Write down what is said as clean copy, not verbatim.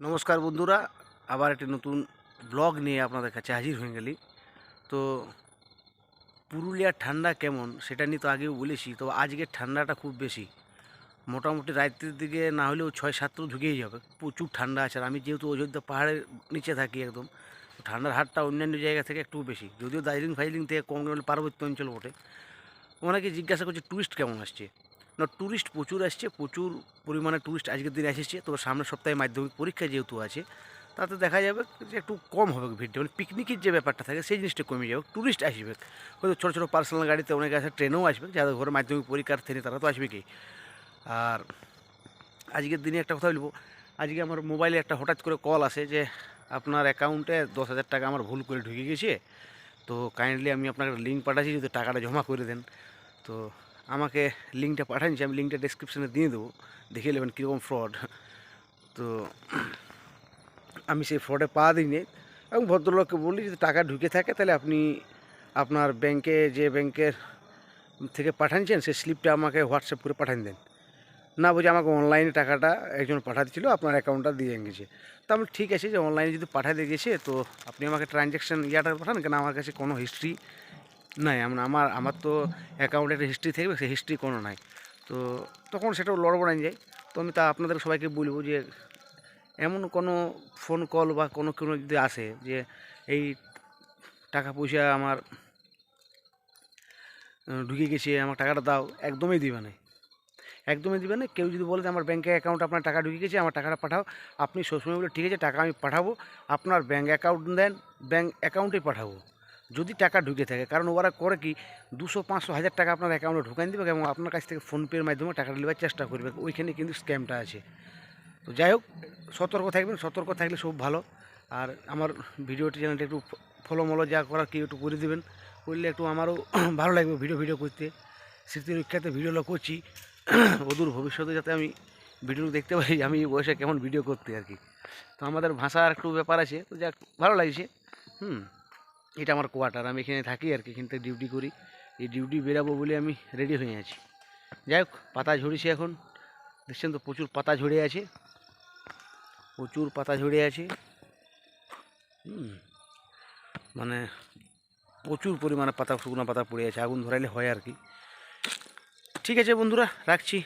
নমস্কার বন্ধুরা, আবার একটি নতুন ব্লগ নিয়ে আপনাদের কাছে হাজির হয়ে গেলি। তো পুরুলিয়ার ঠান্ডা কেমন সেটা নিয়ে তো আগেও বলেছি, তো আজকের ঠান্ডাটা খুব বেশি। মোটামুটি রাত্রির দিকে না হলেও 6-7 তো ঢুকেই যাবে, প্রচুর ঠান্ডা আছে। আর আমি যেহেতু অযোধ্যা পাহাড়ের নিচে থাকি একদম, তো ঠান্ডার হারটা অন্যান্য জায়গা থেকে একটু বেশি, যদিও দার্জিলিং ফাইলিং থেকে কম হলে পার্বত্য অঞ্চল বটে। অনেকে জিজ্ঞাসা করছে ট্যুরিস্ট কেমন আসছে। না, ট্যুরিস্ট প্রচুর আসছে, প্রচুর পরিমাণে ট্যুরিস্ট আজকের দিনে এসেছে। তবে সামনের সপ্তাহে মাধ্যমিক পরীক্ষা যেহেতু আছে, তাতে দেখা যাবে যে একটু কম হবে ভিড়টা, মানে পিকনিকের যে ব্যাপারটা থাকে সেই জিনিসটা কমে যাবে, ট্যুরিস্ট আসবে। হয়তো ছোটো ছোটো পার্সোনাল গাড়িতে অনেকে আসে, ট্রেনেও আসবে, যাদের ঘরে মাধ্যমিক পরীক্ষার থেকে তারা তো আসবে কি। আর আজকের দিনে একটা কথা বলবো, আজকে আমার মোবাইলে একটা হঠাৎ করে কল আসে যে আপনার অ্যাকাউন্টে 10,000 টাকা আমার ভুল করে ঢুকে গেছে, তো কাইন্ডলি আমি আপনাকে লিঙ্ক পাঠাচ্ছি, যদি টাকাটা জমা করে দেন। তো আমাকে লিঙ্কটা পাঠাচ্ছি, আমি লিঙ্কটা ডেসক্রিপশানে দিয়ে দেবো, দেখে নেবেন কীরকম ফ্রড। তো আমি সেই ফ্রডে পা দিইনি, এবং ভদ্রলোককে বলি যদি টাকা ঢুকে থাকে তাহলে আপনি আপনার ব্যাংকে, যে ব্যাংকের থেকে পাঠাচ্ছেন সেই স্লিপটা আমাকে হোয়াটসঅ্যাপ করে পাঠিয়ে দেন। না বুঝে আমাকে অনলাইনে টাকাটা একজন পাঠাচ্ছিল, আপনার অ্যাকাউন্টটা দিয়ে গেছে। তো আমি ঠিক আছে, যে অনলাইনে যদি পাঠাতে গেছে তো আপনি আমাকে ট্রানজ্যাকশান ইয়াটা পাঠান, কেন আমার কাছে কোনো হিস্ট্রি নাই। আমার আমার তো অ্যাকাউন্টে একটা হিস্ট্রি থাকবে, সেই হিস্ট্রি কোনো নাই। তো তখন সেটাও লড়বড়ায় যায়। তো আমি তা আপনাদের সবাইকে বলবো যে এমন কোনো ফোন কল বা কোনো কোনো যদি আসে যে এই টাকা পয়সা আমার ঢুকে গেছে, আমার টাকাটা দাও, একদমই দিবে না, একদমই দিবে না। কেউ যদি বলে যে আমার ব্যাঙ্কে অ্যাকাউন্ট আপনার টাকা ঢুকে গেছে, আমার টাকাটা পাঠাও, আপনি সবসময় বলে ঠিক আছে টাকা আমি পাঠাবো, আপনার ব্যাঙ্ক অ্যাকাউন্ট দেন, ব্যাঙ্ক অ্যাকাউন্টেই পাঠাবো যদি টাকা ঢুকে থাকে। কারণ ওরা করে কি, 200, 500, 1000 টাকা আপনার অ্যাকাউন্টে ঢুকাই দেবে এবং আপনার কাছ থেকে ফোনপের মাধ্যমে টাকাটা নেওয়ার চেষ্টা করবে, ওইখানে কিন্তু স্ক্যামটা আছে। তো যাই হোক, সতর্ক থাকবেন, সতর্ক থাকলে সব ভালো। আর আমার ভিডিওটি চ্যানেলটা একটু ফলো মলো যা করার কি একটু করে দেবেন, করলে একটু আমারও ভালো লাগবে ভিডিও করতে। স্মৃতির রক্ষাতে ভিডিওগুলো করছি, অদূর ভবিষ্যতে যাতে আমি ভিডিও দেখতে পাই আমি এই বয়সে কেমন ভিডিও করতে আর কি। তো আমাদের ভাষার একটু ব্যাপার আছে, তো যাক ভালো লাগছে। এটা আমার কোয়ার্টার, আমি এখানে থাকি আর কি, এখান থেকে ডিউটি করি। এই ডিউটি বেরাবো বলে আমি রেডি হয়ে আছি। যাই হোক, পাতা ঝরিছে এখন, দেখছেন তো প্রচুর পাতা ঝরে আছে, প্রচুর পাতা ঝরে আছে। মানে প্রচুর পরিমাণে পাতা, শুকনো পাতা পড়ে আছে, আগুন ধরাইলে হয় আর কি। ঠিক আছে বন্ধুরা, রাখছি।